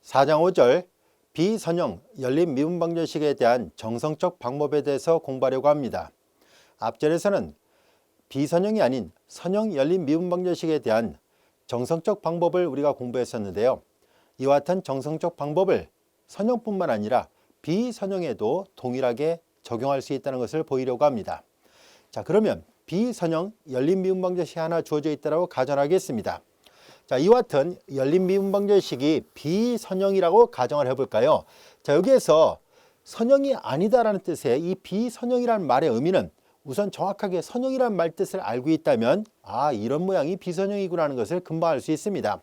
4장 5절 비선형 열린 미분 방정식에 대한 정성적 방법에 대해서 공부하려고 합니다. 앞절에서는 비선형이 아닌 선형 열린 미분 방정식에 대한 정성적 방법을 우리가 공부했었는데요. 이와 같은 정성적 방법을 선형뿐만 아니라 비선형에도 동일하게 적용할 수 있다는 것을 보이려고 합니다. 자, 그러면 비선형 열린 미분 방정식이 하나 주어져 있다고 가정하겠습니다. 자, 이와 같은 열린 미분 방정식이 비선형이라고 가정을 해볼까요? 자, 여기에서 선형이 아니다라는 뜻의 이 비선형이라는 말의 의미는 우선 정확하게 선형이라는 말 뜻을 알고 있다면 이런 모양이 비선형이구나 하는 것을 금방 알 수 있습니다.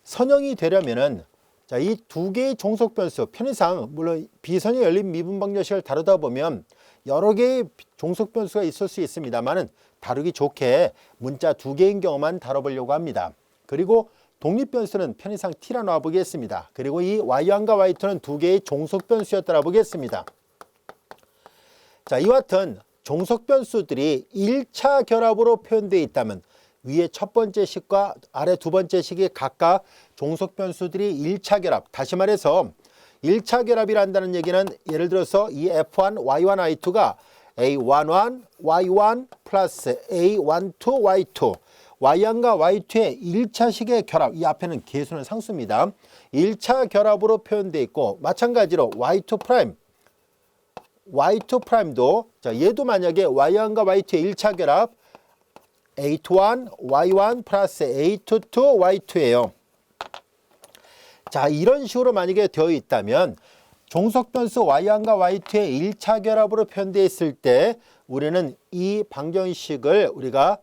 선형이 되려면은 자, 이 두 개의 종속 변수, 편의상 물론 비선형 열린 미분 방정식을 다루다 보면 여러 개의 종속 변수가 있을 수 있습니다만은 다루기 좋게 문자 두 개인 경우만 다뤄보려고 합니다. 그리고 독립 변수는 편의상 t라 놔보겠습니다. 그리고 이 y1과 y2는 두 개의 종속 변수였다라 보겠습니다. 자, 이와 같은 종속 변수들이 1차 결합으로 표현되어 있다면 위에 첫 번째 식과 아래 두 번째 식이 각각 종속 변수들이 1차 결합, 다시 말해서 1차 결합이란다는 얘기는 예를 들어서 이 f1, y1, y2가 a11, y1 플러스 a12, y2 y1과 y2의 1차식의 결합, 이 앞에는 계수는 상수입니다. 1차 결합으로 표현되어 있고 마찬가지로 y2'도 자, 얘도 만약에 y1과 y2의 1차 결합 a21, y1 플러스 a22, y2예요. 자, 이런 식으로 만약에 되어 있다면 종속 변수 y1과 y2의 1차 결합으로 표현되어 있을 때 우리는 이 방정식을 우리가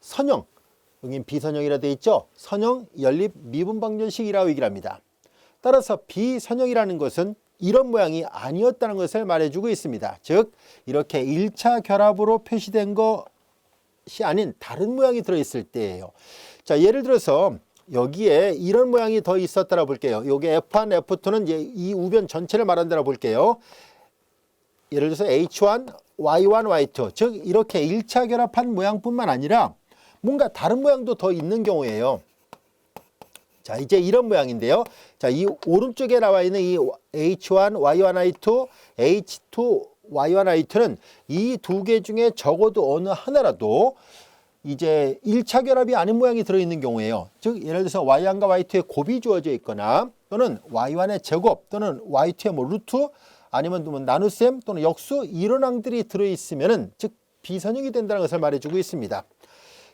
선형, 여기 비선형이라 되어 있죠. 선형 열린 미분 방정식이라고 얘기를 합니다. 따라서 비선형이라는 것은 이런 모양이 아니었다는 것을 말해주고 있습니다. 즉 이렇게 1차 결합으로 표시된 것이 아닌 다른 모양이 들어있을 때예요. 자, 예를 들어서 여기에 이런 모양이 더 있었다라 볼게요. 요게 F1, F2는 이제 이 우변 전체를 말한다라 볼게요. 예를 들어서 H1, Y1, Y2 즉 이렇게 1차 결합한 모양뿐만 아니라 뭔가 다른 모양도 더 있는 경우예요. 자, 이제 이런 모양인데요. 자, 이 오른쪽에 나와 있는 이 H1, Y1, Y2, H2, Y1, Y2는 이 두 개 중에 적어도 어느 하나라도 이제 1차 결합이 아닌 모양이 들어있는 경우예요. 즉 예를 들어서 y1과 y2의 곱이 주어져 있거나 또는 y1의 제곱 또는 y2의 뭐 루트 아니면 뭐 나눗셈 또는 역수 이런 항들이 들어있으면은 즉 비선형이 된다는 것을 말해주고 있습니다.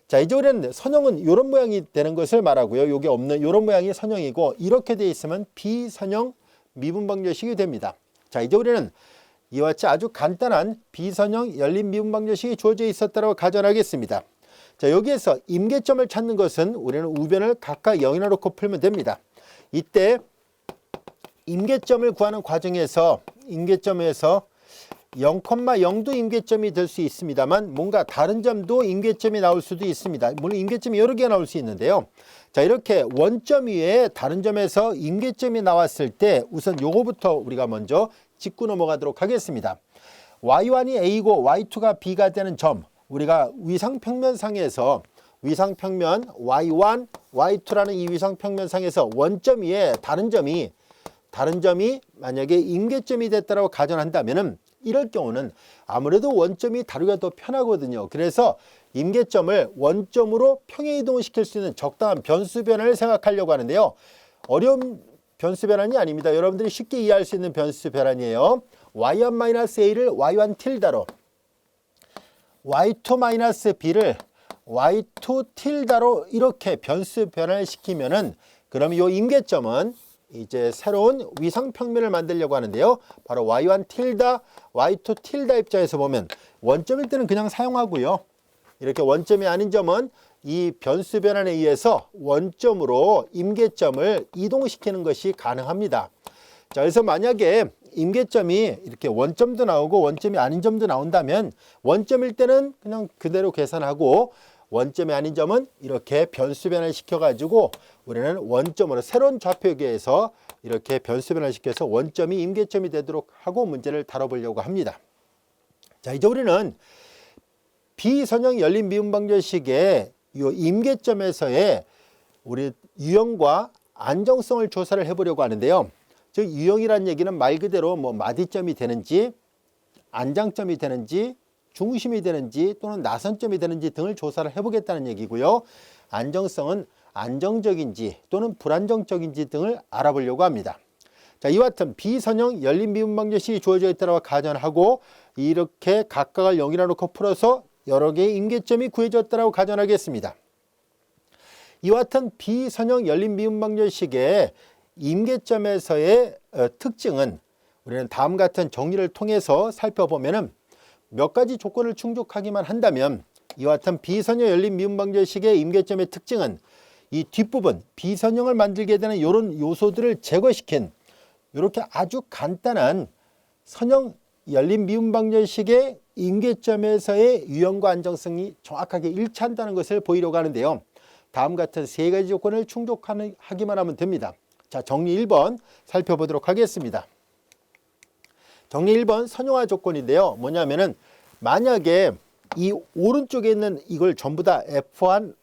자, 이제 우리는 선형은 이런 모양이 되는 것을 말하고요. 요게 없는 이런 모양이 선형이고 이렇게 되어 있으면 비선형 미분 방정식이 됩니다. 자, 이제 우리는 이와 같이 아주 간단한 비선형 열린 미분 방정식이 주어져 있었다고 가정하겠습니다. 자, 여기에서 임계점을 찾는 것은 우리는 우변을 각각 0이나 놓고 풀면 됩니다. 이때 임계점을 구하는 과정에서 임계점에서 0,0도 임계점이 될 수 있습니다만 뭔가 다른 점도 임계점이 나올 수도 있습니다. 물론 임계점이 여러 개가 나올 수 있는데요. 자, 이렇게 원점 위에 다른 점에서 임계점이 나왔을 때 우선 요거부터 우리가 먼저 짚고 넘어가도록 하겠습니다. y1이 a고 y2가 b가 되는 점, 우리가 위상평면상에서 위상평면 y1, y2라는 이 위상평면상에서 원점 위에 다른 점이 만약에 임계점이 됐다고 가정한다면은 이럴 경우는 아무래도 원점이 다루기가 더 편하거든요. 그래서 임계점을 원점으로 평행 이동을 시킬 수 있는 적당한 변수 변환을 생각하려고 하는데요. 어려운 변수 변환이 아닙니다. 여러분들이 쉽게 이해할 수 있는 변수 변환이에요. y1-a를 y1 틸다로 y2-b를 y2 틸다로 이렇게 변수 변환을 시키면은 그러면 이 임계점은 이제 새로운 위상평면을 만들려고 하는데요. 바로 y1 틸다, y2 틸다 입장에서 보면 원점일 때는 그냥 사용하고요. 이렇게 원점이 아닌 점은 이 변수 변환에 의해서 원점으로 임계점을 이동시키는 것이 가능합니다. 자, 그래서 만약에 임계점이 이렇게 원점도 나오고 원점이 아닌 점도 나온다면 원점일 때는 그냥 그대로 계산하고 원점이 아닌 점은 이렇게 변수 변환을 시켜가지고 우리는 원점으로 새로운 좌표계에서 이렇게 변수 변환을 시켜서 원점이 임계점이 되도록 하고 문제를 다뤄보려고 합니다. 자, 이제 우리는 비선형 열린 미분 방정식의 이 임계점에서의 우리 유형과 안정성을 조사를 해보려고 하는데요. 즉 유형이라는 얘기는 말 그대로 뭐 마디점이 되는지 안장점이 되는지 중심이 되는지 또는 나선점이 되는지 등을 조사를 해보겠다는 얘기고요. 안정성은 안정적인지 또는 불안정적인지 등을 알아보려고 합니다. 자, 이와 같은 비선형 열린 미분 방정식이 주어져 있다고 가정하고 이렇게 각각을 0이라 놓고 풀어서 여러 개의 임계점이 구해졌다고 가정하겠습니다. 이와 같은 비선형 열린 미분 방정식의 임계점에서의 특징은 우리는 다음 같은 정리를 통해서 살펴보면은 몇 가지 조건을 충족하기만 한다면 이와 같은 비선형 열린 미분 방정식의 임계점의 특징은 이 뒷부분 비선형을 만들게 되는 이런 요소들을 제거시킨 이렇게 아주 간단한 선형 열린 미분 방정식의 임계점에서의 유형과 안정성이 정확하게 일치한다는 것을 보이려고 하는데요. 다음 같은 세 가지 조건을 충족하기만 하면 됩니다. 자, 정리 1번 살펴보도록 하겠습니다. 정리 1번 선형화 조건인데요. 뭐냐면은 만약에 이 오른쪽에 있는 이걸 전부 다 F1,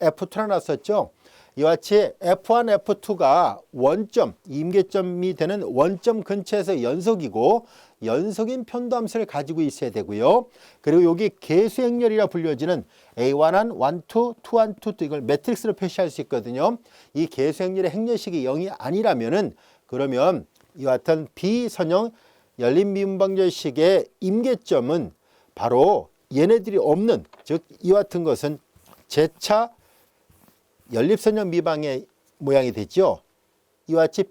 F2라 놨었죠. 이와 같이 F1, F2가 원점, 임계점이 되는 원점 근처에서 연속이고 연속인 편도함수를 가지고 있어야 되고요. 그리고 여기 계수행렬이라 불려지는 A11, 12, 21, 22 이걸 매트릭스로 표시할 수 있거든요. 이 계수행렬의 행렬식이 0이 아니라면은 그러면 이와 같은 비선형 열린 미분 방정식의 임계점은 바로 얘네들이 없는, 즉 이와 같은 것은 재차 연립선형 미방의 모양이 되죠. 이와 같이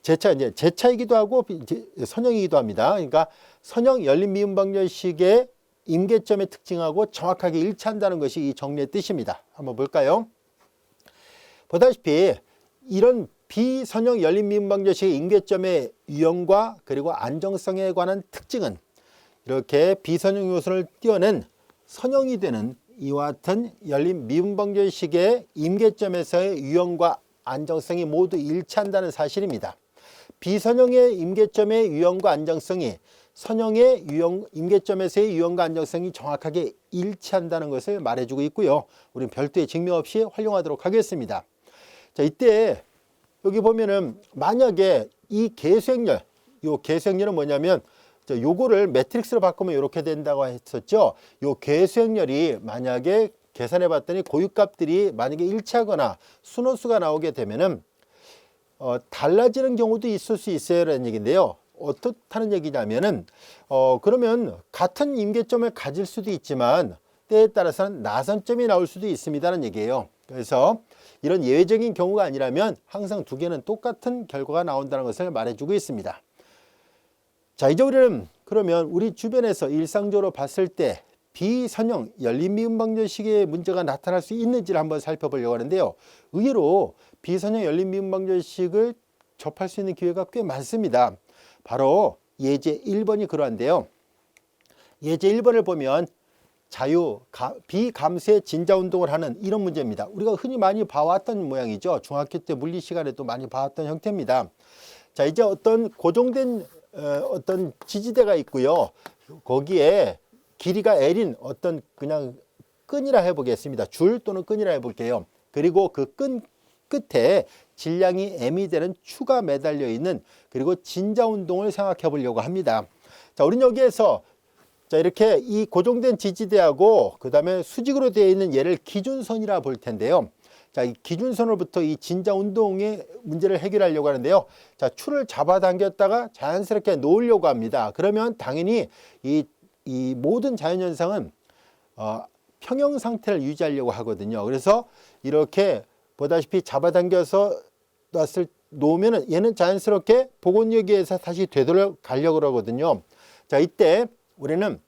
재차이기도 하고 선형이기도 합니다. 그러니까 선형 열린 미분 방정식의 임계점의 특징하고 정확하게 일치한다는 것이 이 정리의 뜻입니다. 한번 볼까요? 보다시피 이런 비선형 열린 미분 방정식의 임계점의 유형과 그리고 안정성에 관한 특징은 이렇게 비선형 요소를 띄어낸 선형이 되는 이와 같은 열린 미분 방정식의 임계점에서의 유형과 안정성이 모두 일치한다는 사실입니다. 비선형의 임계점의 유형과 안정성이 선형의 임계점에서의 유형과 안정성이 정확하게 일치한다는 것을 말해주고 있고요. 우리는 별도의 증명 없이 활용하도록 하겠습니다. 자, 이때 여기 보면은 만약에 이 계수행렬, 요 계수행렬은 뭐냐면 요거를 매트릭스로 바꾸면 이렇게 된다고 했었죠. 요 계수행렬이 만약에 계산해 봤더니 고유값들이 만약에 일치하거나 순호수가 나오게 되면은 달라지는 경우도 있을 수 있어요라는 얘기인데요. 어떻다는 얘기냐면은 그러면 같은 임계점을 가질 수도 있지만 때에 따라서는 나선점이 나올 수도 있습니다라는 얘기예요. 그래서 이런 예외적인 경우가 아니라면 항상 두 개는 똑같은 결과가 나온다는 것을 말해주고 있습니다. 자, 이제 우리는 그러면 우리 주변에서 일상적으로 봤을 때 비선형 열린 미분 방정식의 문제가 나타날 수 있는지를 한번 살펴보려고 하는데요. 의외로 비선형 열린 미분 방정식을 접할 수 있는 기회가 꽤 많습니다. 바로 예제 1번이 그러한데요. 예제 1번을 보면 비감수의 진자운동을 하는 이런 문제입니다. 우리가 흔히 많이 봐왔던 모양이죠. 중학교 때 물리 시간에도 많이 봐왔던 형태입니다. 자, 이제 어떤 고정된 어떤 지지대가 있고요. 거기에 길이가 L인 어떤 그냥 끈이라 해보겠습니다. 줄 또는 끈이라 해볼게요. 그리고 그 끈 끝에 질량이 M이 되는 추가 매달려 있는 그리고 진자운동을 생각해 보려고 합니다. 자, 우리는 여기에서 자, 이렇게 이 고정된 지지대하고 그 다음에 수직으로 되어 있는 얘를 기준선이라 볼 텐데요. 자, 이 기준선으로부터 이 진자운동의 문제를 해결하려고 하는데요. 자, 추를 잡아당겼다가 자연스럽게 놓으려고 합니다. 그러면 당연히 이 모든 자연현상은 평형 상태를 유지하려고 하거든요. 그래서 이렇게 보다시피 잡아당겨서 놓으면은 얘는 자연스럽게 복원력에서 다시 되돌아 가려고 그러거든요. 자, 이때 우리는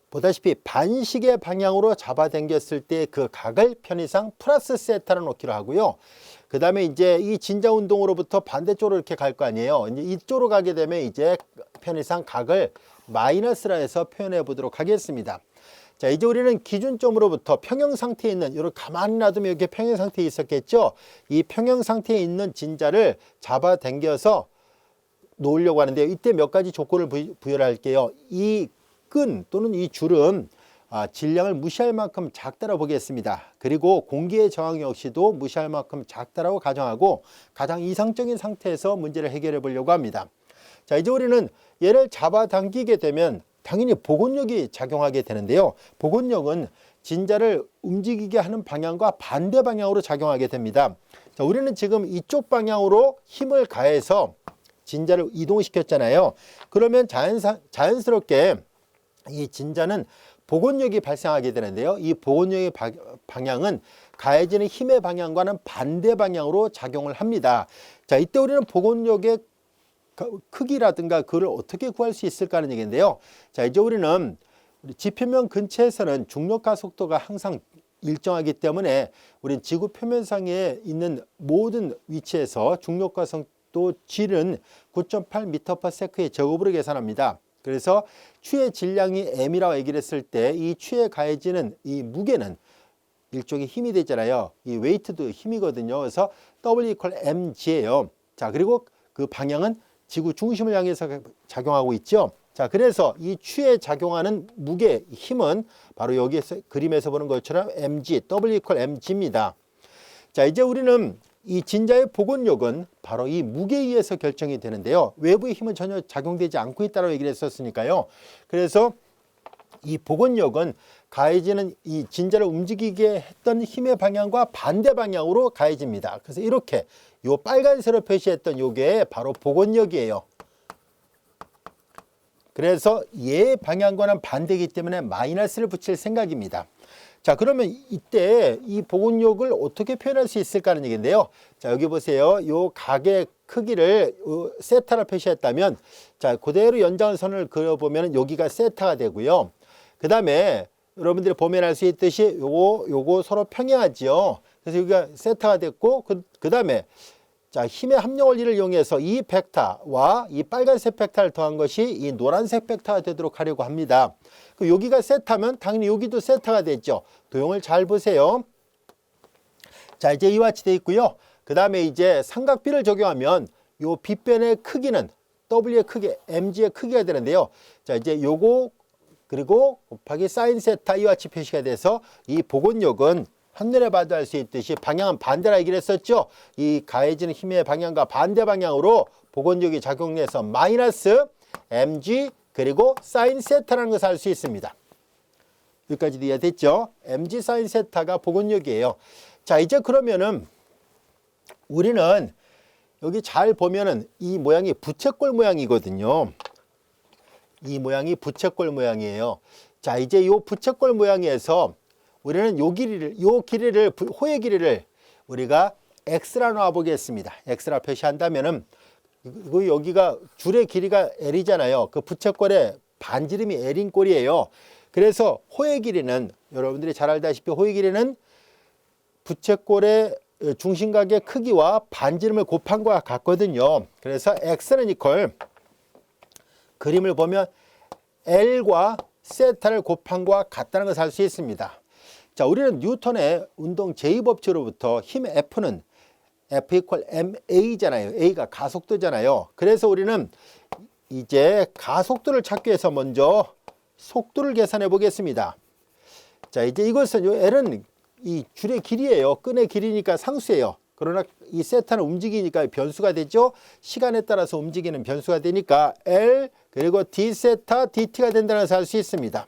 보다시피 반시계 방향으로 잡아당겼을 때 그 각을 편의상 플러스 세타로 놓기로 하고요. 그 다음에 이제 이 진자운동으로부터 반대쪽으로 이렇게 갈 거 아니에요. 이제 이쪽으로 가게 되면 이제 편의상 각을 마이너스라 해서 표현해 보도록 하겠습니다. 자, 이제 우리는 기준점으로부터 평형 상태에 있는, 이렇게 가만히 놔두면 이렇게 평형 상태에 있었겠죠. 이 평형 상태에 있는 진자를 잡아당겨서 놓으려고 하는데요. 이때 몇 가지 조건을 부여를 할게요. 이 끈 또는 이 줄은 질량을 무시할 만큼 작다라고 보겠습니다. 그리고 공기의 저항 역시도 무시할 만큼 작다라고 가정하고 가장 이상적인 상태에서 문제를 해결해 보려고 합니다. 자, 이제 우리는 얘를 잡아당기게 되면 당연히 복원력이 작용하게 되는데요. 복원력은 진자를 움직이게 하는 방향과 반대 방향으로 작용하게 됩니다. 자, 우리는 지금 이쪽 방향으로 힘을 가해서 진자를 이동시켰잖아요. 그러면 자연스럽게 이 진자는 복원력이 발생하게 되는데요. 이 복원력의 방향은 가해지는 힘의 방향과는 반대 방향으로 작용을 합니다. 자, 이때 우리는 복원력의 크기라든가 그걸 어떻게 구할 수 있을까 하는 얘기인데요. 자, 이제 우리는 지표면 근처에서는 중력 가속도가 항상 일정하기 때문에 우리는 지구 표면상에 있는 모든 위치에서 중력 가속도 G는 9.8m/s의 제곱으로 계산합니다. 그래서 추의 질량이 m이라고 얘기를 했을 때 이 추에 가해지는 이 무게는 일종의 힘이 되잖아요. 이 웨이트도 힘이거든요. 그래서 W = mg예요. 자, 그리고 그 방향은 지구 중심을 향해서 작용하고 있죠. 자, 그래서 이 추에 작용하는 무게 힘은 바로 여기에서 그림에서 보는 것처럼 mg, W = mg입니다. 자, 이제 우리는 이 진자의 복원력은 바로 이 무게에 의해서 결정이 되는데요. 외부의 힘은 전혀 작용되지 않고 있다고 얘기를 했었으니까요. 그래서 이 복원력은 가해지는 이 진자를 움직이게 했던 힘의 방향과 반대 방향으로 가해집니다. 그래서 이렇게 요 빨간색으로 표시했던 요게 바로 복원력이에요. 그래서 얘 방향과는 반대이기 때문에 마이너스를 붙일 생각입니다. 자, 그러면 이때 이 복원력을 어떻게 표현할 수 있을까 하는 얘기인데요. 자, 여기 보세요. 요 각의 크기를 세타로 표시했다면, 자, 그대로 연장선을 그려보면 여기가 세타가 되고요. 그 다음에 여러분들이 보면 알 수 있듯이 요거 서로 평행하지요. 그래서 여기가 세타가 됐고, 그 다음에 자, 힘의 합력 원리를 이용해서 이 벡터와 이 빨간색 벡터를 더한 것이 이 노란색 벡터가 되도록 하려고 합니다. 여기가 세타면 당연히 여기도 세타가 됐죠. 도형을 잘 보세요. 자, 이제 이와 같이 되어 있고요. 그 다음에 이제 삼각비를 적용하면 요 빗변의 크기는 W의 크기, mg의 크기가 되는데요. 자, 이제 요거 그리고 곱하기 사인 세타 이와 같이 표시가 돼서 이 복원력은 한눈에 봐도 알 수 있듯이 방향은 반대라 얘기를 했었죠. 이 가해지는 힘의 방향과 반대 방향으로 복원력이 작용해서 마이너스 mg 그리고 사인 세타라는 것을 알 수 있습니다. 여기까지도 이해됐죠? mg 사인 세타가 복원력이에요. 자, 이제 그러면은 우리는 여기 잘 보면은 이 모양이 부채꼴 모양이거든요. 이 모양이 부채꼴 모양이에요. 자, 이제 이 부채꼴 모양에서 우리는 요 길이를 호의 길이를 우리가 x라 놔 보겠습니다. x라 표시한다면은 여기가 줄의 길이가 l이잖아요. 그 부채꼴의 반지름이 l인 꼴이에요. 그래서 호의 길이는 여러분들이 잘 알다시피 호의 길이는 부채꼴의 중심각의 크기와 반지름을 곱한 것과 같거든요. 그래서 x는 이퀄 그림을 보면 l과 세타를 곱한 것과 같다는 것을 알 수 있습니다. 자, 우리는 뉴턴의 운동 제2법칙으로부터 힘 F는 F = ma잖아요. a가 가속도잖아요. 그래서 우리는 이제 가속도를 찾기 위해서 먼저 속도를 계산해 보겠습니다. 자, 이제 이것은 요 L은 이 줄의 길이에요. 끈의 길이니까 상수예요. 그러나 이 세타는 움직이니까 변수가 되죠. 시간에 따라서 움직이는 변수가 되니까 L 그리고 d 세타 dt가 된다는 것을 알 수 있습니다.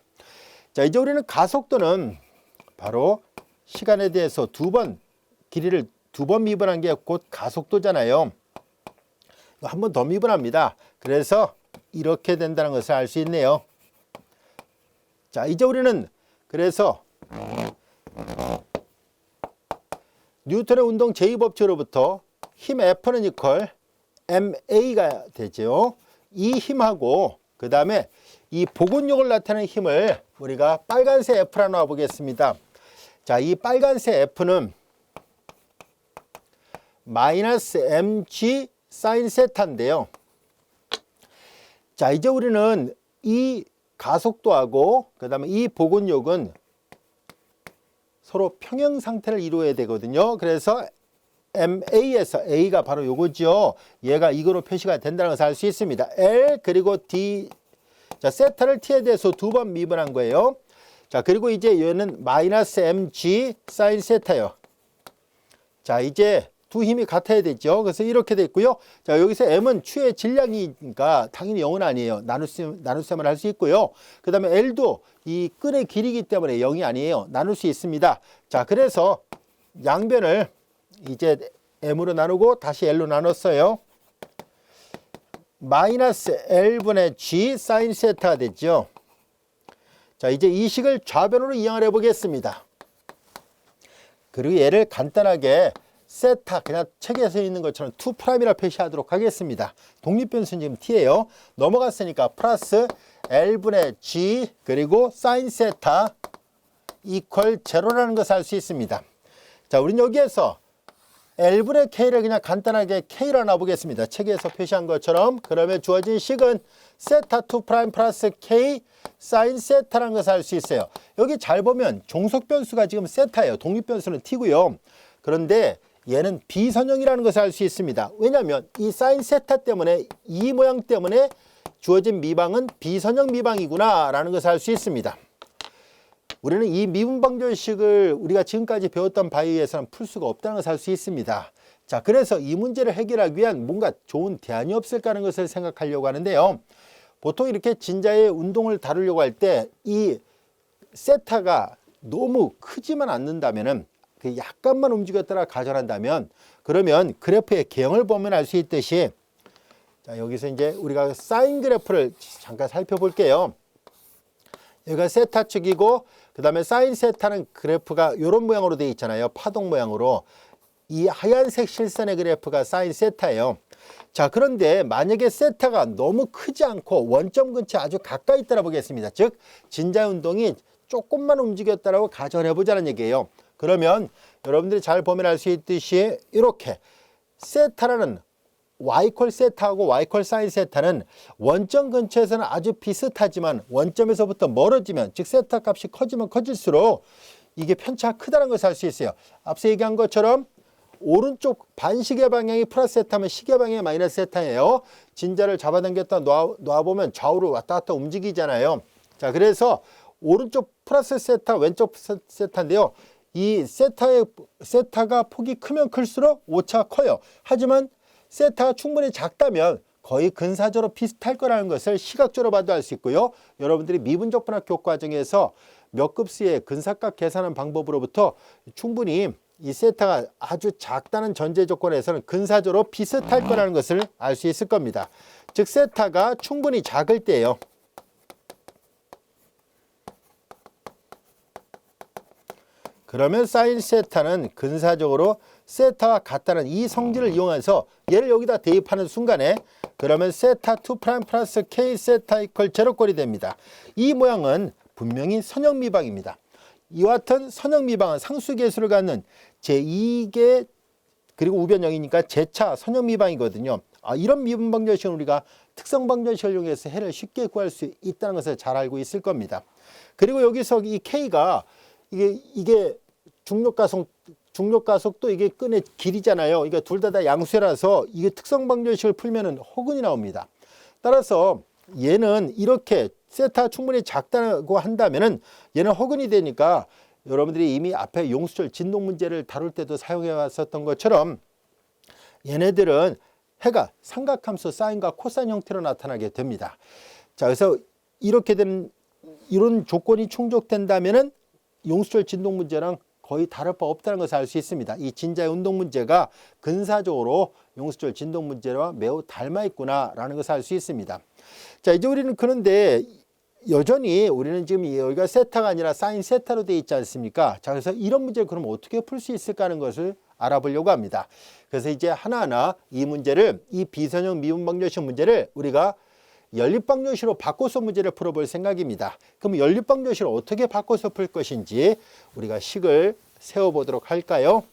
자, 이제 우리는 가속도는 바로 시간에 대해서 길이를 두 번 미분한 게 곧 가속도잖아요. 한 번 더 미분합니다. 그래서 이렇게 된다는 것을 알 수 있네요. 자, 이제 우리는 그래서 뉴턴의 운동 제2법칙으로부터 힘 F는 이퀄 ma가 되죠. 이 힘하고 그 다음에 이 복원력을 나타내는 힘을 우리가 빨간색 F라 놔 보겠습니다. 자, 이 빨간색 F는 마이너스 mg 사인 세타인데요. 자, 이제 우리는 이 가속도하고 그 다음에 이 복원력은 서로 평행 상태를 이루어야 되거든요. 그래서 MA에서 A가 바로 요거죠. 얘가 이거로 표시가 된다는 것을 알 수 있습니다. L 그리고 D. 자, 세타를 T에 대해서 두 번 미분한 거예요. 자, 자, 그리고 이제 얘는 마이너스 mg 사인 세타예요. 자, 이제 두 힘이 같아야 되죠. 그래서 이렇게 됐고요. 자, 여기서 m은 추의 질량이니까 당연히 0은 아니에요. 나눗셈을 할 수 있고요. 그 다음에 l도 이 끈의 길이기 때문에 0이 아니에요. 나눌 수 있습니다. 자, 그래서 양변을 이제 m으로 나누고 다시 l로 나눴어요. 마이너스 l분의 g 사인 세타가 됐죠. 자, 이제 이 식을 좌변으로 이항을 해보겠습니다. 그리고 얘를 간단하게 세타, 그냥 책에 서 있는 것처럼 2'이라 표시하도록 하겠습니다. 독립변수는 지금 t예요. 넘어갔으니까 플러스 l분의 g 그리고 사인 세타 이퀄 제로라는 것을 알 수 있습니다. 자, 우린 여기에서 l분의 k를 그냥 간단하게 k로 나눠보겠습니다. 책에서 표시한 것처럼. 그러면 주어진 식은 세타 2' 플러스 k 사인 세타라는 것을 알 수 있어요. 여기 잘 보면 종속변수가 지금 세타예요. 독립변수는 t고요. 그런데 얘는 비선형이라는 것을 알 수 있습니다. 왜냐하면 이 사인 세타 때문에 이 모양 때문에 주어진 미방은 비선형 미방이구나 라는 것을 알 수 있습니다. 우리는 이 미분방정식을 우리가 지금까지 배웠던 바에 의해서는 풀 수가 없다는 것을 알 수 있습니다. 자, 그래서 이 문제를 해결하기 위한 뭔가 좋은 대안이 없을까 하는 것을 생각하려고 하는데요. 보통 이렇게 진자의 운동을 다루려고 할 때 이 세타가 너무 크지만 않는다면은 그 약간만 움직였다가 가정한다면 그러면 그래프의 개형을 보면 알 수 있듯이 자, 여기서 이제 우리가 사인 그래프를 잠깐 살펴볼게요. 여기가 세타 축이고 그 다음에 사인 세타는 그래프가 이런 모양으로 되어 있잖아요. 파동 모양으로. 이 하얀색 실선의 그래프가 사인 세타예요. 자, 그런데 만약에 세타가 너무 크지 않고 원점 근처에 아주 가까이 있다라 보겠습니다. 즉 진자 운동이 조금만 움직였다라고 가정해 보자는 얘기예요. 그러면 여러분들이 잘 보면 알 수 있듯이 이렇게 세타라는 y 세타하고 y 사인 세타는 원점 근처에서는 아주 비슷하지만 원점에서부터 멀어지면 즉 세타 값이 커지면 커질수록 이게 편차가 크다는 것을 알 수 있어요. 앞서 얘기한 것처럼 오른쪽 반시계 방향이 플러스 세타면 시계 방향이 마이너스 세타예요. 진자를 잡아당겼다 놓아보면 좌우로 왔다 갔다 움직이잖아요. 자, 그래서 오른쪽 플러스 세타, 왼쪽 세타인데요. 이 세타가 폭이 크면 클수록 오차가 커요. 하지만 세타가 충분히 작다면 거의 근사적으로 비슷할 거라는 것을 시각적으로 봐도 알 수 있고요. 여러분들이 미분적 분학 교과 과정에서 몇 급수의 근사값 계산하는 방법으로부터 충분히 이 세타가 아주 작다는 전제 조건에서는 근사적으로 비슷할 거라는 것을 알 수 있을 겁니다. 즉 세타가 충분히 작을 때예요. 그러면 사인 세타는 근사적으로 세타와 같다는 이 성질을 이용해서 얘를 여기다 대입하는 순간에 그러면 세타 2' 플러스 k 세타 이퀄 제로꼴이 됩니다. 이 모양은 분명히 선형 미방입니다. 이와 같은 선형 미방은 상수계수를 갖는 제2계 그리고 우변 0이니까 제차 선형 미방이거든요. 이런 미분방정식은 우리가 특성방정식을 이용해서 해를 쉽게 구할 수 있다는 것을 잘 알고 있을 겁니다. 그리고 여기서 이 k가 이게 중력가속도 이게 끈의 길이잖아요. 그러니까 둘 다 양수라서 이게 특성방정식을 풀면은 허근이 나옵니다. 따라서 얘는 이렇게 세타 충분히 작다고 한다면은 얘는 허근이 되니까 여러분들이 이미 앞에 용수철 진동 문제를 다룰 때도 사용해 왔었던 것처럼 얘네들은 해가 삼각함수 사인과 코사인 형태로 나타나게 됩니다. 자, 그래서 이렇게 되는 이런 조건이 충족된다면은 용수철 진동 문제랑 거의 다를 바 없다는 것을 알 수 있습니다. 이 진자의 운동 문제가 근사적으로 용수철 진동 문제와 매우 닮아 있구나라는 것을 알 수 있습니다. 자, 이제 우리는 그런데 여전히 우리는 지금 여기가 세타가 아니라 사인 세타로 되어 있지 않습니까? 자, 그래서 이런 문제를 그럼 어떻게 풀 수 있을까 하는 것을 알아보려고 합니다. 그래서 이제 하나하나 이 문제를 이 비선형 미분방정식 문제를 우리가 연립방정식으로 바꿔서 문제를 풀어볼 생각입니다. 그럼 연립방정식을 어떻게 바꿔서 풀 것인지 우리가 식을 세워보도록 할까요?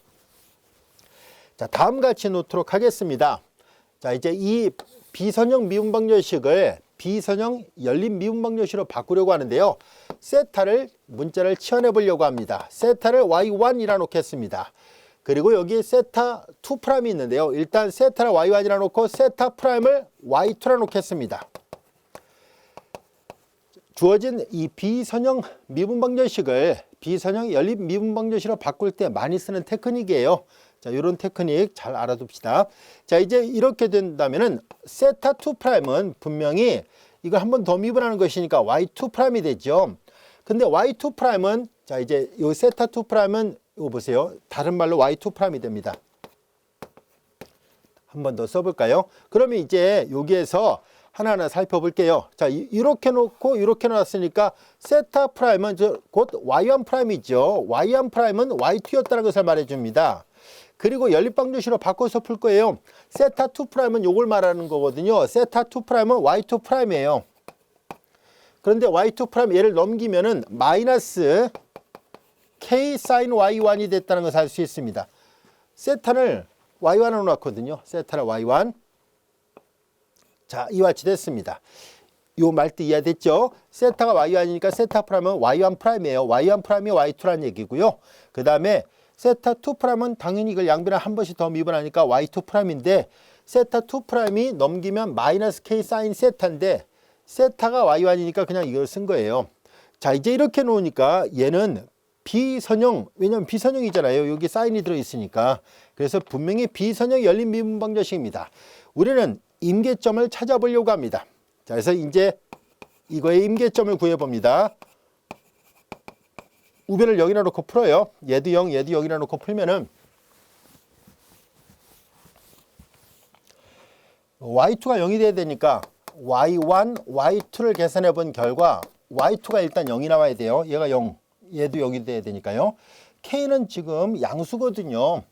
자, 다음같이 놓도록 하겠습니다. 자, 이제 이 비선형 미분방정식을 비선형 연립 미분방정식으로 바꾸려고 하는데요. 세타를 문자를 치환해 보려고 합니다. 세타를 y1이라 놓겠습니다. 그리고 여기 세타 2'이 있는데요. 일단 세타를 y1이라 놓고 세타 프라임을 y2라 놓겠습니다. 주어진 이 비선형 미분방정식을 비선형 연립 미분방정식으로 바꿀 때 많이 쓰는 테크닉이에요. 자, 이런 테크닉 잘 알아둡시다. 자, 이제 이렇게 된다면은 세타 2'은 분명히 이걸 한 번 더 미분하는 것이니까 y2'이 되죠. 근데 y2'은 자, 이제 요 세타 2'은 이거 보세요. 다른 말로 y2'이 됩니다. 한 번 더 써볼까요? 그러면 이제 여기에서 하나하나 살펴볼게요. 자, 이렇게 놓고 이렇게 놨으니까 세타 프라임은 곧 y1'이죠. y1'은 y2였다는 것을 말해줍니다. 그리고 연립방정식으로 바꿔서 풀 거예요. 세타 2'은 요걸 말하는 거거든요. 세타 2'은 y2'이에요. 그런데 y2' 얘를 넘기면은 마이너스 k sin y1이 됐다는 것을 알 수 있습니다. 세타를 y1으로 놨거든요. 세타를 y1. 자, 이와 같이 됐습니다. 요 말뜻 이해됐죠? 세타가 y1이니까 세타 프라임은 y1'이에요. y1'이 y2란 얘기고요. 그 다음에 세타 2'은 당연히 이걸 양변을 한 번씩 더 미분하니까 y2'인데 세타 2'이 넘기면 마이너스 k 사인 세타인데 세타가 y1이니까 그냥 이걸 쓴 거예요. 자, 이제 이렇게 놓으니까 얘는 비선형, 왜냐면 비선형이잖아요. 여기 사인이 들어있으니까. 그래서 분명히 비선형 연립 미분방정식입니다. 우리는 임계점을 찾아보려고 합니다. 자, 그래서 이제 이거의 임계점을 구해봅니다. 우변을 0이라 놓고 풀어요. 얘도 0, 얘도 0이라 놓고 풀면은 y2가 0이 돼야 되니까 y1, y2를 계산해 본 결과 y2가 일단 0이 나와야 돼요. 얘가 0, 얘도 0이 돼야 되니까요. k는 지금 양수거든요.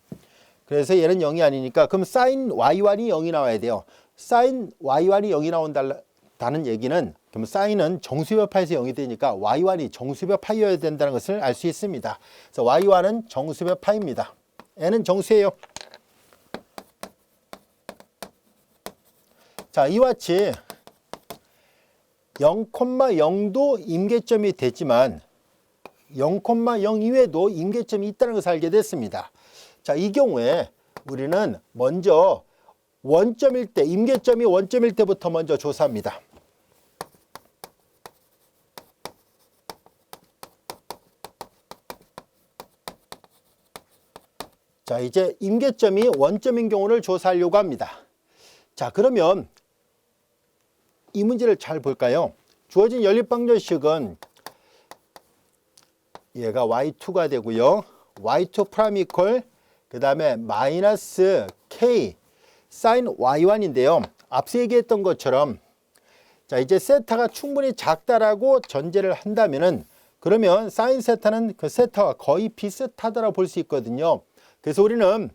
그래서 얘는 0이 아니니까 그럼 sin y1이 0이 나와야 돼요. sin y1이 0이 나온다는 얘기는 그럼 sin은 정수별 파에서 0이 되니까 y1이 정수별 파이어야 된다는 것을 알 수 있습니다. 그래서 y1은 정수별 파입니다. n은 정수예요. 자, 이와 같이 0,0도 임계점이 되지만 0,0 이외에도 임계점이 있다는 것을 알게 됐습니다. 자, 이 경우에 우리는 먼저 원점일 때, 임계점이 원점일 때부터 먼저 조사합니다. 자, 이제 임계점이 원점인 경우를 조사하려고 합니다. 자, 그러면 이 문제를 잘 볼까요? 주어진 연립방정식은 얘가 y2가 되고요. y2' 이퀄 그 다음에 마이너스 k sin y1인데요. 앞서 얘기했던 것처럼 자, 이제 세타가 충분히 작다라고 전제를 한다면은 그러면 sin 세타는 그 세타와 거의 비슷하다라고 볼 수 있거든요. 그래서 우리는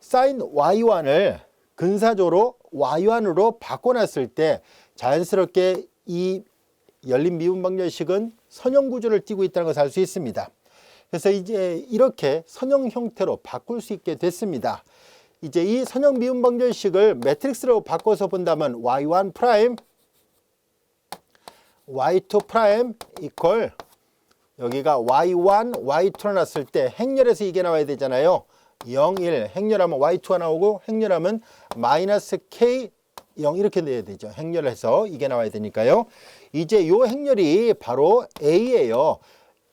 sin y1을 근사적으로 y1으로 바꿔놨을 때 자연스럽게 이 연립 미분방정식은 선형 구조를 띠고 있다는 것을 알 수 있습니다. 그래서 이제 이렇게 선형 형태로 바꿀 수 있게 됐습니다. 이제 이 선형 미분방정식을 매트릭스로 바꿔서 본다면 y1 프라임, y2 프라임 이퀄 여기가 y1, y2로 놨을 때 행렬에서 이게 나와야 되잖아요. 0, 1 행렬하면 y2가 나오고 행렬하면 마이너스 k 0 이렇게 내야 되죠. 행렬해서 이게 나와야 되니까요. 이제 이 행렬이 바로 A예요.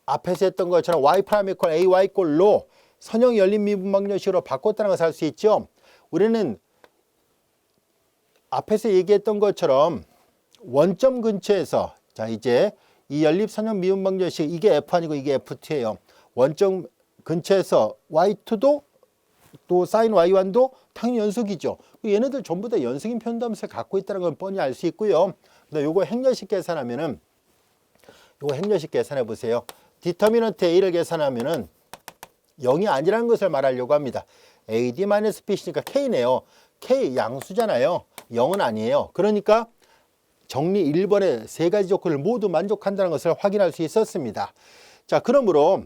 앞에서 했던 것처럼 y 프라임 이퀄 AY 꼴로 선형 연립 미분방정식으로 바꿨다는 것을 알 수 있죠. 우리는 앞에서 얘기했던 것처럼 원점 근처에서 자, 이제 이 연립 선형 미분방정식 이게 F1이고 이게 F2예요. 원점 근처에서 Y2도 또 sin y1도 당연히 연속이죠. 얘네들 전부 다 연속인 편도함수를 갖고 있다는 걸 뻔히 알 수 있고요. 근데 요거 행렬식 계산하면은 요거 행렬식 계산해 보세요. 디터미넌트 A를 계산하면은 0이 아니라는 것을 말하려고 합니다. AD-BC니까 K네요. K 양수잖아요. 0은 아니에요. 그러니까 정리 1번의 세 가지 조건을 모두 만족한다는 것을 확인할 수 있었습니다. 자, 그러므로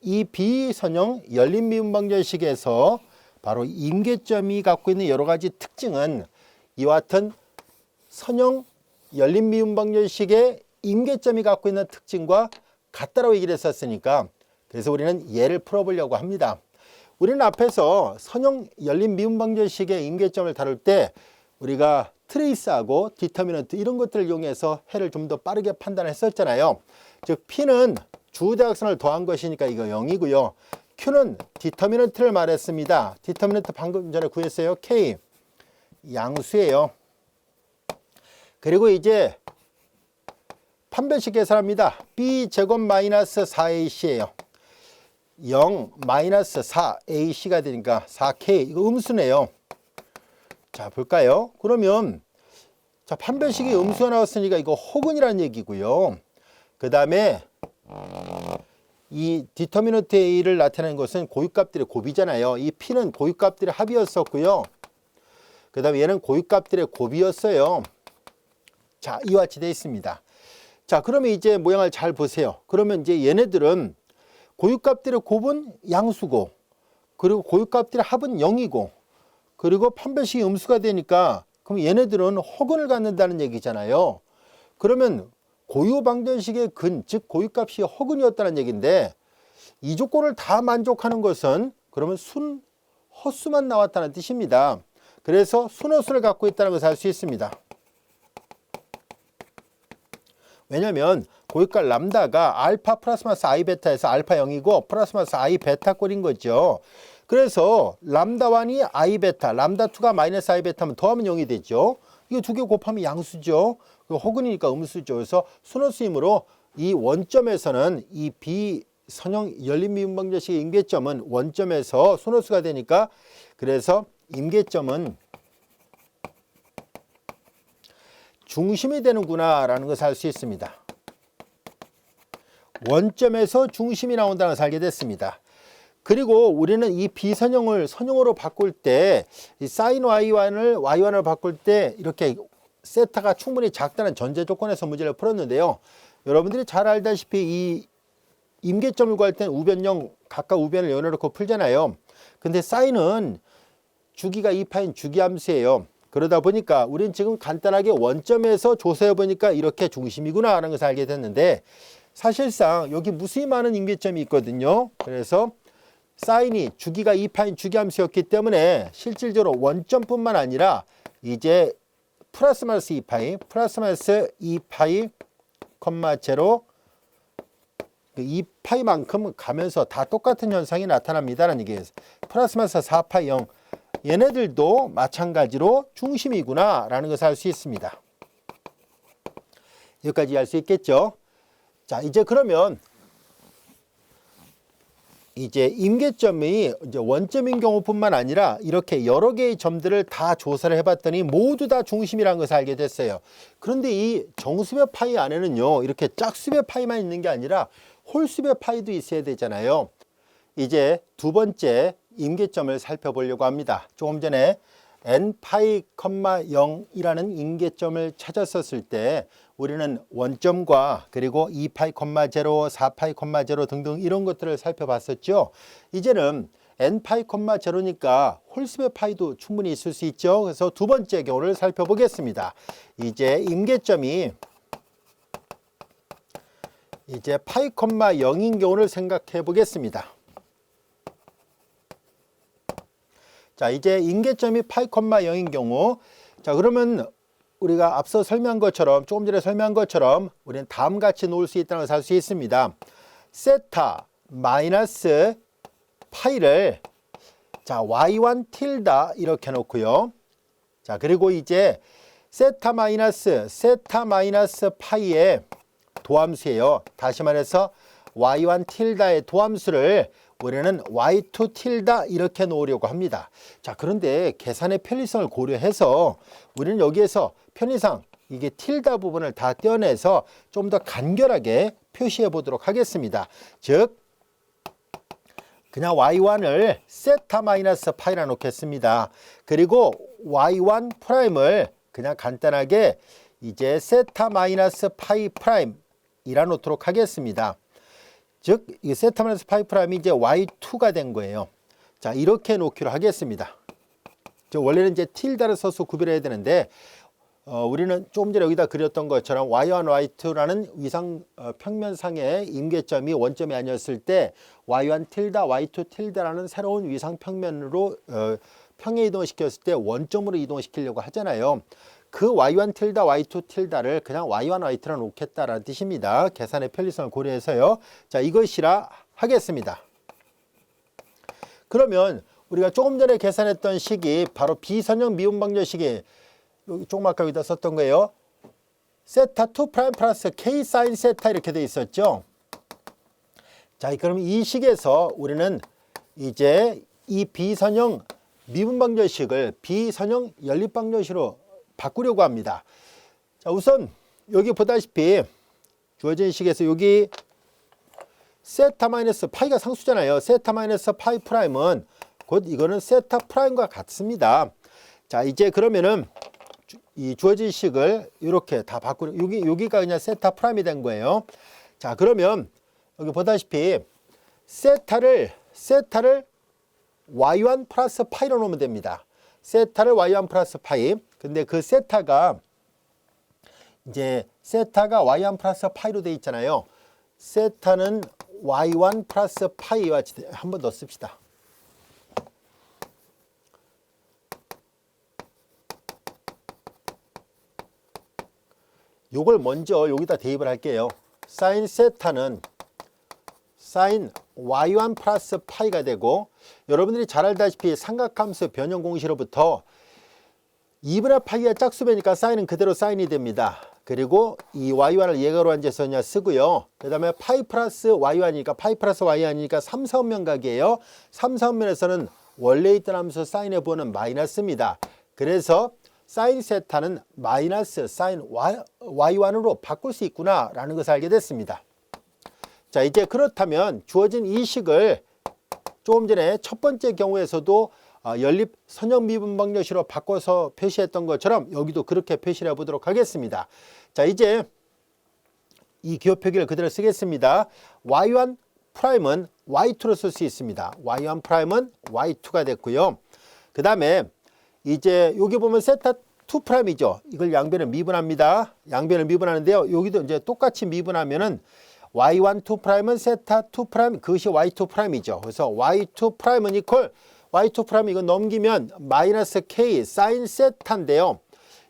이 비선형 연립 미분방정식에서 바로 임계점이 갖고 있는 여러 가지 특징은 이와 같은 선형 연립 미분방정식의 임계점이 갖고 있는 특징과 같다라고 얘기를 했었으니까 그래서 우리는 얘를 풀어보려고 합니다. 우리는 앞에서 선형 연립 미분방정식의 임계점을 다룰 때 우리가 트레이스하고 디터미넌트 이런 것들을 이용해서 해를 좀 더 빠르게 판단했었잖아요. 즉 P는 주대각선을 더한 것이니까 이거 0이고요. Q는 디터미넌트를 말했습니다. 디터미넌트 방금 전에 구했어요. K 양수예요. 그리고 이제 판별식 계산합니다. B제곱 마이너스 4AC예요. 0 마이너스 4AC가 되니까 4K 이거 음수네요. 자 볼까요? 그러면 자 판별식이 음수가 나왔으니까 이거 혹은이라는 얘기고요. 그 다음에 이 디터미넌트 A를 나타내는 것은 고유값들의 곱이잖아요. 이 P는 고유값들의 합이었었고요. 그 다음에 얘는 고유값들의 곱이었어요. 자 이와 같이 되어 있습니다. 자 그러면 이제 모양을 잘 보세요. 그러면 이제 얘네들은 고유값들의 곱은 양수고 그리고 고유값들의 합은 0이고 그리고 판별식이 음수가 되니까 그럼 얘네들은 혹은을 갖는다는 얘기잖아요. 그러면 고유방정식의 근, 즉 고유값이 혹은이었다는 얘기인데 이 조건을 다 만족하는 것은 그러면 순, 헛수만 나왔다는 뜻입니다. 그래서 순허수를 갖고 있다는 것을 알 수 있습니다. 왜냐하면 고유값 람다가 알파 플러스 마이너스 I 베타에서 알파 0이고 플러스 마이너스 I 베타 꼴인 거죠. 그래서 람다1이 I 베타, 람다2가 마이너스 I 베타면 더하면 0이 되죠. 이거 두 개 곱하면 양수죠. 혹은이니까 음수죠. 그래서 순허수이므로 이 원점에서는 이 비선형 열린 미분방정식의 임계점은 원점에서 순허수가 되니까 그래서 임계점은 중심이 되는구나 라는 것을 알 수 있습니다. 원점에서 중심이 나온다는 것을 알게 됐습니다. 그리고 우리는 이 비선형을 선형으로 바꿀 때 이 sin y1을 바꿀 때 이렇게 세타가 충분히 작다는 전제 조건에서 문제를 풀었는데요. 여러분들이 잘 알다시피 이 임계점을 구할 때는 우변형 각각 우변을 열어놓고 풀잖아요. 근데 sin은 주기가 2파인 주기함수예요. 그러다 보니까 우리는 지금 간단하게 원점에서 조사해 보니까 이렇게 중심이구나 하는 것을 알게 됐는데 사실상 여기 무수히 많은 임계점이 있거든요. 그래서 사인이 주기가 2파인 주기함수였기 때문에 실질적으로 원점뿐만 아니라 이제 플러스 마이너스 2파이 플러스 마이너스 2파이 콤마 제로 2파이만큼 가면서 다 똑같은 현상이 나타납니다라는 얘기예요. 플러스 마이너스 4파이 0 얘네들도 마찬가지로 중심이구나 라는 것을 알 수 있습니다. 여기까지 알 수 있겠죠. 자 이제 그러면 이제 임계점이 이제 원점인 경우뿐만 아니라 이렇게 여러 개의 점들을 다 조사를 해봤더니 모두 다 중심이라는 것을 알게 됐어요. 그런데 이 정수의 파이 안에는요 이렇게 짝수의 파이만 있는 게 아니라 홀수의 파이도 있어야 되잖아요. 이제 두 번째 임계점을 살펴보려고 합니다. 조금 전에 n파이, 0이라는 임계점을 찾았었을 때 우리는 원점과 그리고 2파이, 0, 4파이, 0 등등 이런 것들을 살펴봤었죠. 이제는 n파이, 0니까 홀수의 파이도 충분히 있을 수 있죠. 그래서 두 번째 경우를 살펴보겠습니다. 이제 임계점이 이제 파이, 0인 경우를 생각해 보겠습니다. 자, 이제 임계점이 파이, 0인 경우 자 그러면 우리가 앞서 설명한 것처럼 조금 전에 설명한 것처럼 우리는 다음과 같이 놓을 수 있다는 것을 알 수 있습니다. 세타 마이너스 파이를 자 y1 틸다 이렇게 놓고요. 자 그리고 이제 세타 마이너스 파이의 도함수예요. 다시 말해서 y1 틸다의 도함수를 우리는 y2 틸다 이렇게 놓으려고 합니다. 자 그런데 계산의 편리성을 고려해서 우리는 여기에서 편의상 이게 틸다 부분을 다 떼어내서 좀 더 간결하게 표시해 보도록 하겠습니다. 즉 그냥 y1을 세타 마이너스 파이라 놓겠습니다. 그리고 y1 프라임을 그냥 간단하게 이제 세타 마이너스 파이 프라임이라 놓도록 하겠습니다. 즉, 이 세타 마이너스 파이 프라임이 이제 y2가 된 거예요. 자, 이렇게 놓기로 하겠습니다. 원래는 이제 틸다를 써서 구별해야 되는데, 우리는 조금 전에 여기다 그렸던 것처럼 y1, y2라는 위상 평면상의 임계점이 원점이 아니었을 때 y1 틸다, y2 틸다라는 새로운 위상 평면으로 평에 이동을 시켰을 때 원점으로 이동시키려고 하잖아요. 그 y1 tilde, y2 tilde를 그냥 y1, y2로 놓겠다라는 뜻입니다. 계산의 편리성을 고려해서요. 자, 이것이라 하겠습니다. 그러면 우리가 조금 전에 계산했던 식이 바로 비선형 미분방정식이 여기 조금 아까 여기다 썼던 거예요. 세타 2 프라임 플러스 k 사인 세타 이렇게 돼 있었죠. 자, 그럼 이 식에서 우리는 이제 이 비선형 미분방정식을 비선형 연립방정식으로 바꾸려고 합니다. 자, 우선 여기 보다시피 주어진 식에서 여기 세타 마이너스 파이가 상수잖아요. 세타 마이너스 파이 프라임은 곧 이거는 세타 프라임과 같습니다. 자, 이제 그러면은 이 주어진 식을 이렇게 다 바꾸려, 여기가 그냥 세타 프라임이 된 거예요. 자, 그러면 여기 보다시피 세타를 y1 플러스 파이로 놓으면 됩니다. 세타를 y1 플러스 파이. 근데 그 세타가 이제 세타가 y1 플러스 파이로 돼 있잖아요. 세타는 y1 플러스 파이와 한번 더 씁시다. 요걸 먼저 여기다 대입을 할게요. 사인 세타는 사인 y1 플러스 파이가 되고, 여러분들이 잘 알다시피 삼각함수 변형 공식으로부터 2분의 파이의 짝수배니까 사인은 그대로 사인이 됩니다. 그리고 이 y1을 예가로 앉아서 그냥 쓰고요. 그 다음에 파이 플러스 y1이니까 파이 플러스 y1이니까 3사원면각이에요. 3사원면에서는 원래 있던 함수 사인의 부호는 마이너스입니다. 그래서 사인 세타는 마이너스 사인 y1으로 바꿀 수 있구나 라는 것을 알게 됐습니다. 자, 이제 그렇다면 주어진 이 식을 조금 전에 첫 번째 경우에서도 연립 선형 미분방정식으로 바꿔서 표시했던 것처럼 여기도 그렇게 표시를 해보도록 하겠습니다. 자, 이제 이 기호 표기를 그대로 쓰겠습니다. y1 프라임은 y2로 쓸 수 있습니다. y1 프라임은 y2가 됐고요. 그 다음에 이제 여기 보면 세타 2 프라임이죠. 이걸 양변을 미분합니다. 양변을 미분하는데요. 여기도 이제 똑같이 미분하면은 y1 2 프라임은 세타 2 프라임, 그것이 y2 프라임이죠. 그래서 y2 프라임은 이퀄 y2 프라임 이거 넘기면 마이너스 k 사인 세타인데요.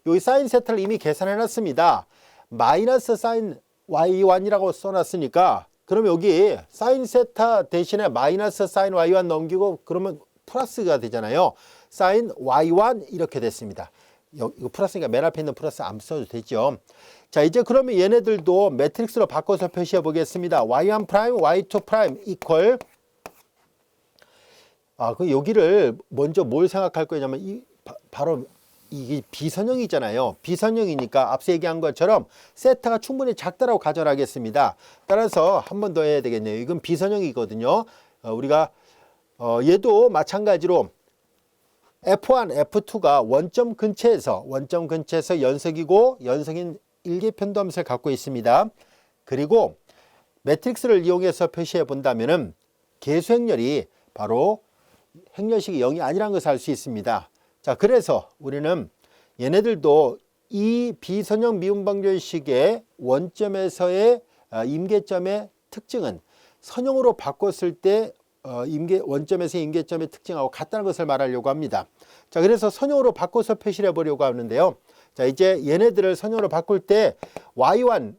여기 사인 세타를 이미 계산해 놨습니다. 마이너스 사인 y1이라고 써놨으니까 그럼 여기 사인 세타 대신에 마이너스 사인 y1 넘기고 그러면 플러스가 되잖아요. 사인 y1 이렇게 됐습니다. 이거 플러스니까 맨 앞에 있는 플러스 안 써도 되죠. 자, 이제 그러면 얘네들도 매트릭스로 바꿔서 표시해 보겠습니다. y1 프라임, y2 프라임 이퀄 그 여기를 먼저 뭘 생각할 거냐면 바로 이게 비선형이잖아요. 비선형이니까 앞서 얘기한 것처럼 세타가 충분히 작다라고 가정하겠습니다. 따라서 한 번 더 해야 되겠네요. 이건 비선형이거든요. 우리가 얘도 마찬가지로 F1, F2가 원점 근처에서 연석이고 연석인 일계편도함수를 갖고 있습니다. 그리고 매트릭스를 이용해서 표시해 본다면은 계수행렬이 바로 행렬식이 0이 아니라는 것을 알 수 있습니다. 자, 그래서 우리는 얘네들도 이 비선형 미분방정식의 원점에서의 임계점의 특징은 선형으로 바꿨을 때 원점에서의 임계점의 특징하고 같다는 것을 말하려고 합니다. 자, 그래서 선형으로 바꿔서 표시를 해보려고 하는데요. 자, 이제 얘네들을 선형으로 바꿀 때 y1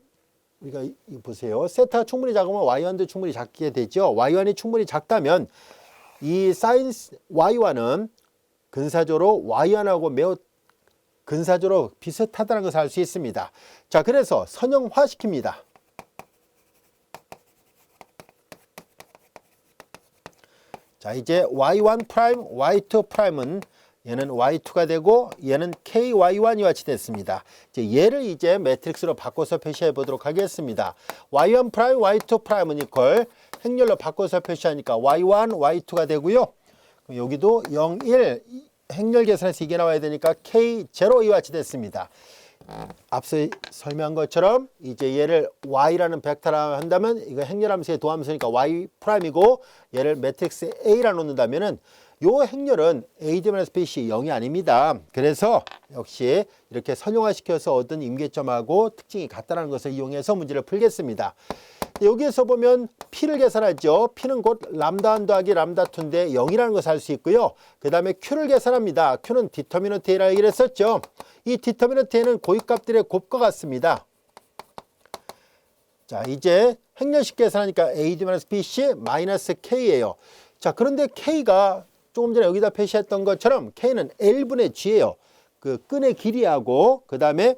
우리가 이거 보세요. 세타가 충분히 작으면 y1도 충분히 작게 되죠. y1이 충분히 작다면 이 사인 y1은 근사적으로 y1하고 매우 근사적으로 비슷하다는 것을 알 수 있습니다. 자, 그래서 선형화 시킵니다. 자, 이제 y1 프라임, y2 프라임은 얘는 y2가 되고 얘는 ky1이 같이 됐습니다. 얘를 이제 매트릭스로 바꿔서 표시해 보도록 하겠습니다. y1 프라임, y2 프라임은 이퀄 행렬로 바꿔서 표시하니까 y1, y2가 되고요. 여기도 0, 1 행렬 계산에서 이게 나와야 되니까 k0 이와 같이 됐습니다. 앞서 설명한 것처럼 이제 얘를 y라는 벡터라 한다면 이거 행렬함수의 도함수니까 y 프라임이고 얘를 매트릭스 A라 놓는다면은 요 행렬은 A-Bc 0이 아닙니다. 그래서 역시 이렇게 선형화시켜서 얻은 임계점하고 특징이 같다는 것을 이용해서 문제를 풀겠습니다. 여기에서 보면 P를 계산하죠. P는 곧 람다1 더하기 람다2인데 0이라는 것을 알 수 있고요. 그 다음에 Q를 계산합니다. Q는 디터미넌트 A라고 얘기를 했었죠. 이 디터미넌트 A는 고유값들의 곱과 같습니다. 자, 이제 행렬식 계산하니까 AD-BC-K예요. 자, 그런데 K가 조금 전에 여기다 표시했던 것처럼 K는 L분의 G예요. 그 끈의 길이하고 그 다음에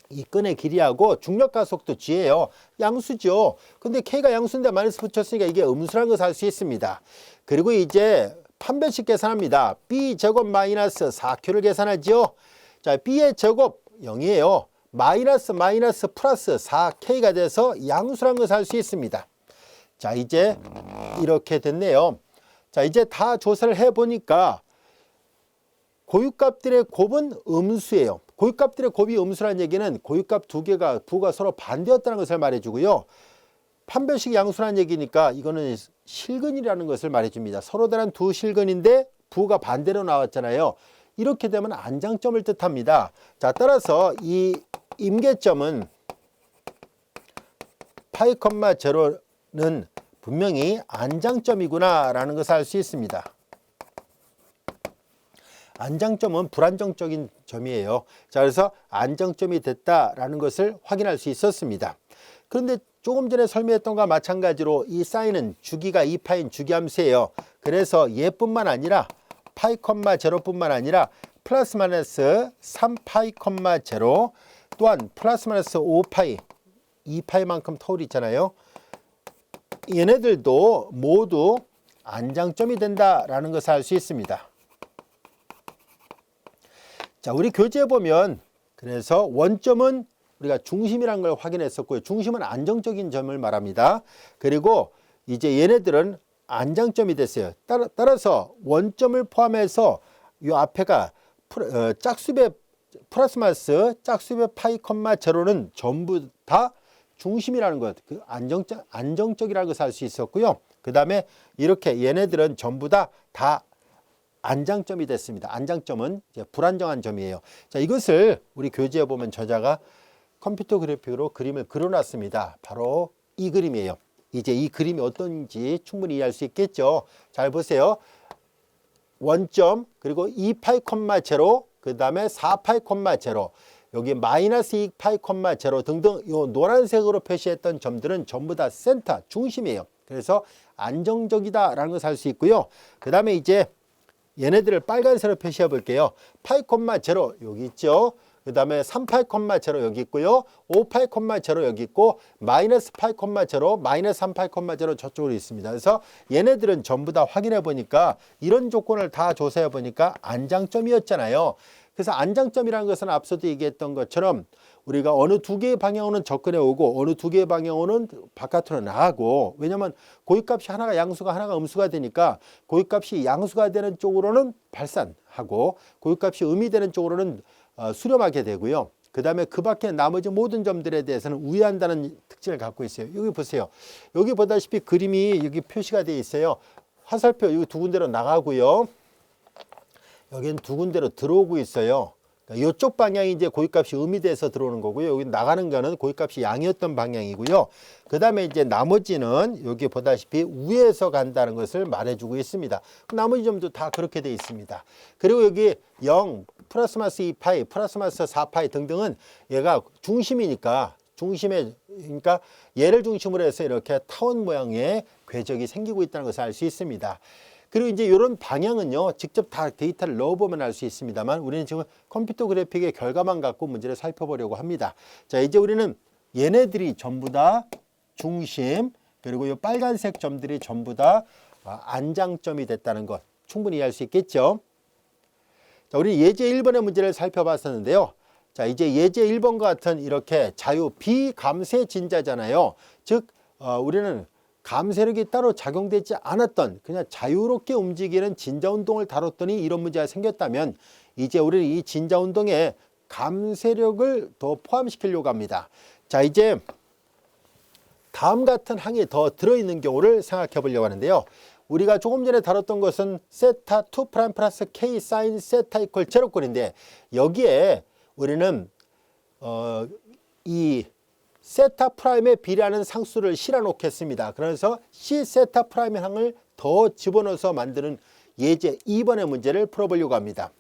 이 끈의 길이하고 중력가속도 G예요. 양수죠. 근데 K가 양수인데 마이너스 붙였으니까 이게 음수라는 것을 알 수 있습니다. 그리고 이제 판별식 계산합니다. B제곱 마이너스 4Q를 계산하죠. 자, B의 제곱 0이에요. 마이너스 플러스 4K가 돼서 양수라는 것을 알 수 있습니다. 자, 이제 이렇게 됐네요. 자, 이제 다 조사를 해보니까 고유값들의 곱은 음수예요. 고유값들의 곱이 음수라는 얘기는 고유값 두 개가 부가 서로 반대였다는 것을 말해주고요. 판별식 양수라는 얘기니까 이거는 실근이라는 것을 말해줍니다. 서로 다른 두 실근인데 부가 반대로 나왔잖아요. 이렇게 되면 안장점을 뜻합니다. 자, 따라서 이 임계점은 파이, 0는 분명히 안장점이구나 라는 것을 알 수 있습니다. 안장점은 불안정적인 점이에요. 자, 그래서 안정점이 됐다라는 것을 확인할 수 있었습니다. 그런데 조금 전에 설명했던 것과 마찬가지로 이 사인은 주기가 2파인 주기함수예요. 그래서 얘뿐만 아니라 파이, 0뿐만 아니라 플러스 마이너스 3파이, 0 또한 플러스 마이너스 5파이, 2파이만큼 터울이 있잖아요. 얘네들도 모두 안장점이 된다라는 것을 알 수 있습니다. 자, 우리 교재에 보면 그래서 원점은 우리가 중심이라는 걸 확인했었고요. 중심은 안정적인 점을 말합니다. 그리고 이제 얘네들은 안장점이 됐어요. 따라서 원점을 포함해서 이 앞에가 짝수배 플러스 마이너스 짝수배 파이, 0는 전부 다 중심이라는 것, 그 안정적이라는 것을 알 수 있었고요. 그 다음에 이렇게 얘네들은 전부 다 안장점이 됐습니다. 안장점은 이제 불안정한 점이에요. 자, 이것을 우리 교재에 보면 저자가 컴퓨터 그래픽으로 그림을 그려놨습니다. 바로 이 그림이에요. 이제 이 그림이 어떤지 충분히 이해할 수 있겠죠. 잘 보세요. 원점 그리고 2파이, 0 그 다음에 4파이, 0 여기 마이너스 2파이, 0 등등 요 노란색으로 표시했던 점들은 전부 다 센터, 중심이에요. 그래서 안정적이다라는 것을 알 수 있고요. 그 다음에 이제 얘네들을 빨간색으로 표시해 볼게요. 파이, 0 여기 있죠. 그 다음에 3파이, 0 여기 있고요. 5파이, 0 여기 있고 마이너스 파이, 0 마이너스 3파이, 0 저쪽으로 있습니다. 그래서 얘네들은 전부 다 확인해 보니까 이런 조건을 다 조사해 보니까 안장점이었잖아요. 그래서 안장점이라는 것은 앞서도 얘기했던 것처럼 우리가 어느 두 개의 방향으로는 접근해 오고 어느 두 개의 방향으로는 바깥으로 나가고, 왜냐하면 고유값이 하나가 양수가 하나가 음수가 되니까 고유값이 양수가 되는 쪽으로는 발산하고 고유값이 음이 되는 쪽으로는 수렴하게 되고요. 그 다음에 그 밖에 나머지 모든 점들에 대해서는 우회한다는 특징을 갖고 있어요. 여기 보세요. 여기 보다시피 그림이 여기 표시가 되어 있어요. 화살표 여기 두 군데로 나가고요. 여기는 두 군데로 들어오고 있어요. 그러니까 이쪽 방향이 이제 고유값이 음이 돼서 들어오는 거고요. 여기 나가는 거는 고유값이 양이었던 방향이고요. 그 다음에 이제 나머지는 여기 보다시피 우에서 간다는 것을 말해주고 있습니다. 나머지 점도 다 그렇게 되어 있습니다. 그리고 여기 0, 플러스 마이너스 2파이, 플러스 마이너스 4파이 등등은 얘가 중심이니까 그러니까 얘를 중심으로 해서 이렇게 타원 모양의 궤적이 생기고 있다는 것을 알 수 있습니다. 그리고 이제 이런 방향은요, 직접 다 데이터를 넣어보면 알 수 있습니다만 우리는 지금 컴퓨터 그래픽의 결과만 갖고 문제를 살펴보려고 합니다. 자, 이제 우리는 얘네들이 전부 다 중심, 그리고 이 빨간색 점들이 전부 다 안장점이 됐다는 것 충분히 이해할 수 있겠죠. 자, 우리 예제 1번의 문제를 살펴봤었는데요. 자, 이제 예제 1번과 같은 이렇게 자유 비감쇄 진자잖아요. 즉 우리는 감쇄력이 따로 작용되지 않았던 그냥 자유롭게 움직이는 진자운동을 다뤘더니 이런 문제가 생겼다면 이제 우리는 이 진자운동에 감쇄력을 더 포함시키려고 합니다. 자, 이제 다음 같은 항이 더 들어있는 경우를 생각해 보려고 하는데요. 우리가 조금 전에 다뤘던 것은 세타 2 프라임 플러스 K 사인 세타 이퀄 제로권인데 여기에 우리는 이 세타 프라임에 비례하는 상수를 실어 놓겠습니다. 그래서 C 세타 프라임의 항을 더 집어넣어서 만드는 예제 2번의 문제를 풀어보려고 합니다.